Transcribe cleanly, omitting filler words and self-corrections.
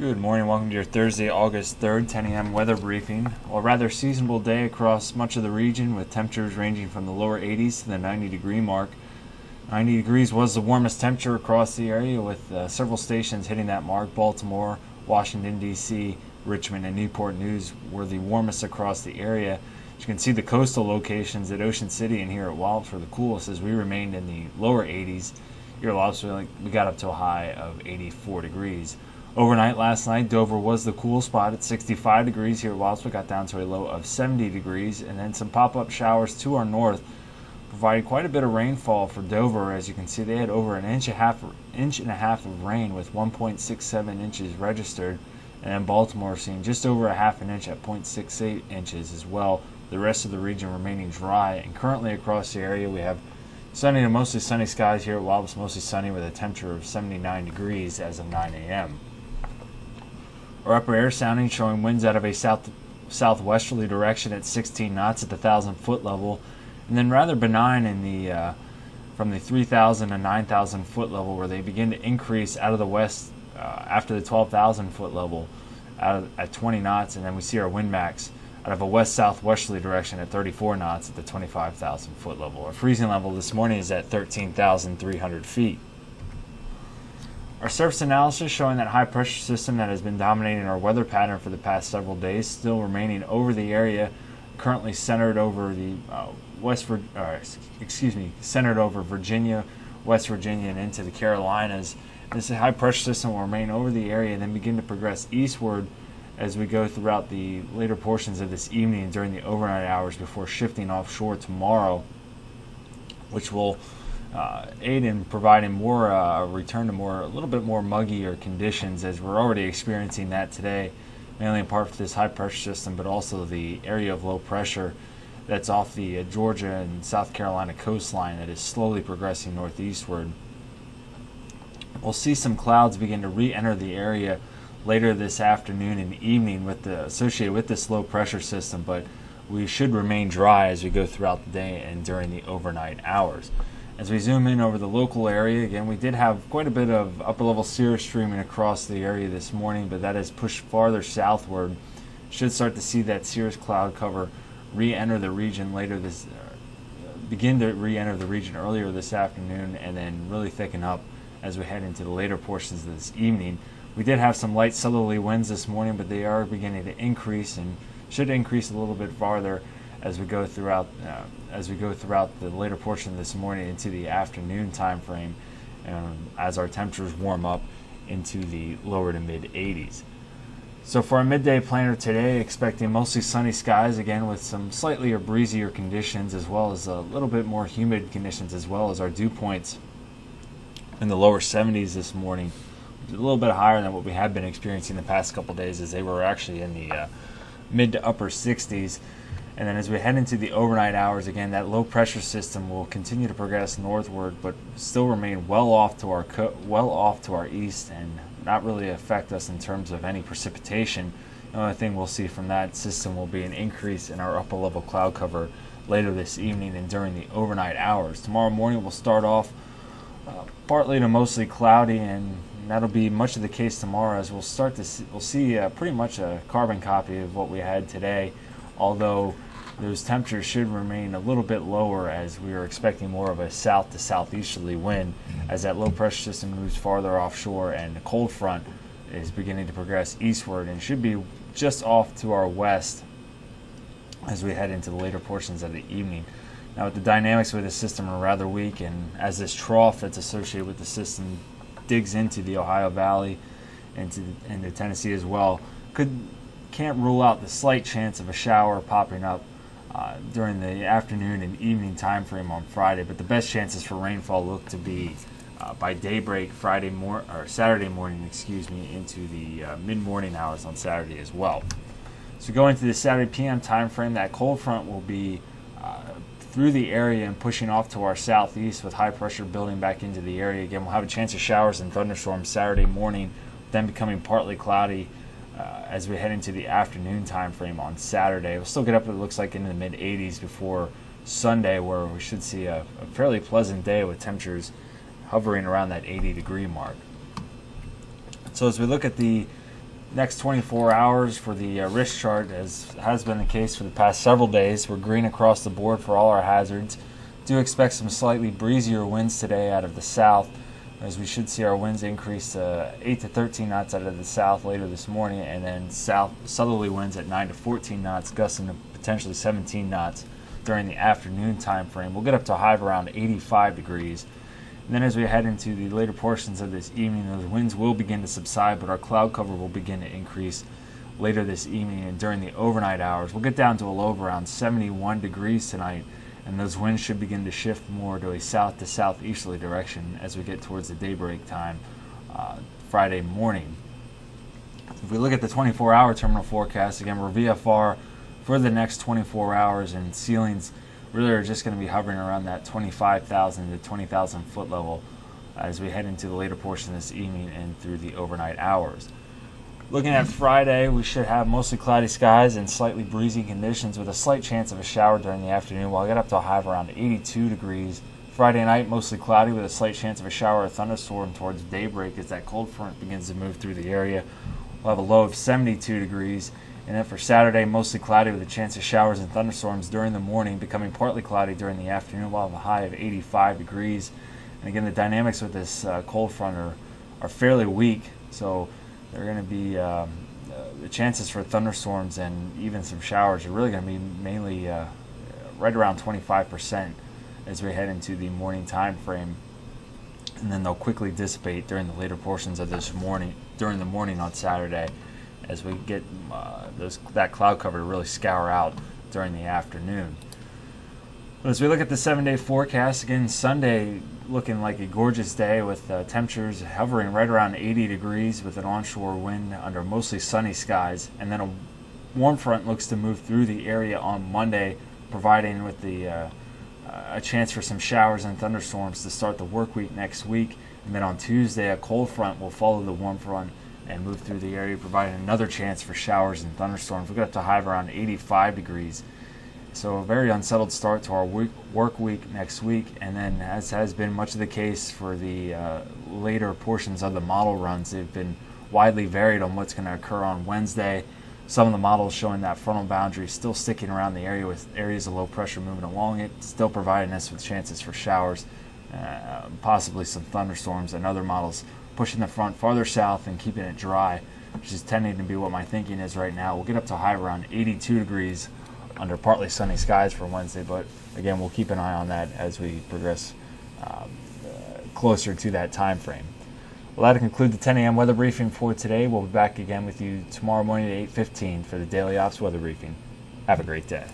Good morning. Welcome to your Thursday, August 3rd, 10 a.m. weather briefing. Well, a rather seasonable day across much of the region with temperatures ranging from the lower 80s to the 90-degree mark. 90 degrees was the warmest temperature across the area with several stations hitting that mark. Baltimore, Washington, D.C., Richmond, and Newport News were the warmest across the area. As you can see, the coastal locations at Ocean City and here at Wallops were the coolest as we remained in the lower 80s. Here at Wallops, we got up to a high of 84 degrees. Overnight last night, Dover was the cool spot at 65 degrees. Here at Wallops, we got down to a low of 70 degrees, and then some pop-up showers to our north provided quite a bit of rainfall for Dover. As you can see, they had over an inch and a half of rain with 1.67 inches registered, and then Baltimore seeing just over a half an inch at 0.68 inches as well. The rest of the region remaining dry, and currently across the area we have sunny to mostly sunny skies here at Wallops, mostly sunny with a temperature of 79 degrees as of 9 a.m. Our upper air sounding showing winds out of a southwesterly direction at 16 knots at the 1,000-foot level, and then rather benign in the from the 3,000 and 9,000 foot level, where they begin to increase out of the west after the 12,000 foot level at 20 knots, and then we see our wind max out of a west southwesterly direction at 34 knots at the 25,000 foot level. Our freezing level this morning is at 13,300 feet. Our surface analysis showing that high pressure system that has been dominating our weather pattern for the past several days still remaining over the area, currently centered over the centered over Virginia, West Virginia, and into the Carolinas. This high pressure system will remain over the area and then begin to progress eastward as we go throughout the later portions of this evening and during the overnight hours before shifting offshore tomorrow, which will aid in providing more return to a little bit more muggier conditions, as we're already experiencing that today, mainly in part for this high pressure system, but also the area of low pressure that's off the Georgia and South Carolina coastline that is slowly progressing northeastward. We'll see some clouds begin to re-enter the area later this afternoon and evening associated with this low pressure system, but we should remain dry as we go throughout the day and during the overnight hours. As we zoom in over the local area, again, we did have quite a bit of upper-level cirrus streaming across the area this morning, but that has pushed farther southward. Should start to see that cirrus cloud cover re-enter the region begin to re-enter the region earlier this afternoon, and then really thicken up as we head into the later portions of this evening. We did have some light southerly winds this morning, but they are beginning to increase and should increase a little bit farther as we go throughout the later portion of this morning into the afternoon time frame, as our temperatures warm up into the lower to mid 80s. So for our midday planner today, expecting mostly sunny skies again with some slightly breezier conditions, as well as a little bit more humid conditions, as well as our dew points in the lower 70s this morning, a little bit higher than what we have been experiencing the past couple days, as they were actually in the mid to upper 60s. And then as we head into the overnight hours, again, that low pressure system will continue to progress northward, but still remain well off to our east and not really affect us in terms of any precipitation. The only thing we'll see from that system will be an increase in our upper level cloud cover later this evening and during the overnight hours. Tomorrow morning we'll start off partly to mostly cloudy, and that'll be much of the case tomorrow, as we'll see pretty much a carbon copy of what we had today, although those temperatures should remain a little bit lower, as we are expecting more of a south to southeasterly wind as that low pressure system moves farther offshore and the cold front is beginning to progress eastward and should be just off to our west as we head into the later portions of the evening. Now, with the dynamics with the system are rather weak, and as this trough that's associated with the system digs into the Ohio Valley and into Tennessee as well, can't rule out the slight chance of a shower popping up during the afternoon and evening time frame on Friday, but the best chances for rainfall look to be by daybreak Saturday morning, into the mid-morning hours on Saturday as well. So going to the Saturday p.m. time frame, that cold front will be through the area and pushing off to our southeast, with high pressure building back into the area. Again, we'll have a chance of showers and thunderstorms Saturday morning, then becoming partly cloudy as we head into the afternoon time frame on Saturday. We'll still get up, it looks like, into the mid 80s before Sunday, where we should see a fairly pleasant day with temperatures hovering around that 80-degree mark. So as we look at the Next 24 hours for the risk chart, as has been the case for the past several days, we're green across the board for all our hazards. Do expect some slightly breezier winds today out of the south, as we should see our winds increase to 8 to 13 knots out of the south later this morning, and then southerly winds at 9 to 14 knots, gusting to potentially 17 knots during the afternoon time frame. We'll get up to a high of around 85 degrees. And then as we head into the later portions of this evening, those winds will begin to subside, but our cloud cover will begin to increase later this evening and during the overnight hours. We'll get down to a low of around 71 degrees tonight, and those winds should begin to shift more to a south to southeasterly direction as we get towards the daybreak time Friday morning. If we look at the 24-hour terminal forecast, again, we're VFR for the next 24 hours, and ceilings really are just going to be hovering around that 25,000 to 20,000 foot level as we head into the later portion of this evening and through the overnight hours. Looking at Friday, we should have mostly cloudy skies and slightly breezy conditions with a slight chance of a shower during the afternoon. We'll get up to a high of around 82 degrees. Friday night, mostly cloudy with a slight chance of a shower or thunderstorm towards daybreak as that cold front begins to move through the area. We'll have a low of 72 degrees. And then for Saturday, mostly cloudy with a chance of showers and thunderstorms during the morning, becoming partly cloudy during the afternoon. We'll have a high of 85 degrees. And again, the dynamics with this cold front are fairly weak, so they're going to be the chances for thunderstorms and even some showers are really going to be mainly right around 25% as we head into the morning time frame. And then they'll quickly dissipate during the later portions of this morning, during the morning on Saturday, as we get that cloud cover to really scour out during the afternoon. But as we look at the 7-day forecast, again, Sunday looking like a gorgeous day with temperatures hovering right around 80 degrees with an onshore wind under mostly sunny skies. And then a warm front looks to move through the area on Monday, providing with a chance for some showers and thunderstorms to start the work week next week. And then on Tuesday, a cold front will follow the warm front and move through the area, providing another chance for showers and thunderstorms. We'll get up to a high of around 85 degrees. So a very unsettled start to our work week next week. And then, as has been much of the case for the later portions of the model runs, they've been widely varied on what's going to occur on Wednesday. Some of the models showing that frontal boundary still sticking around the area with areas of low pressure moving along it, still providing us with chances for showers, possibly some thunderstorms, and other models pushing the front farther south and keeping it dry, which is tending to be what my thinking is right now. We'll get up to a high around 82 degrees under partly sunny skies for Wednesday, but again, we'll keep an eye on that as we progress closer to that time frame. Well, that'll conclude the 10 a.m. weather briefing for today. We'll be back again with you tomorrow morning at 8:15 for the Daily Ops weather briefing. Have a great day.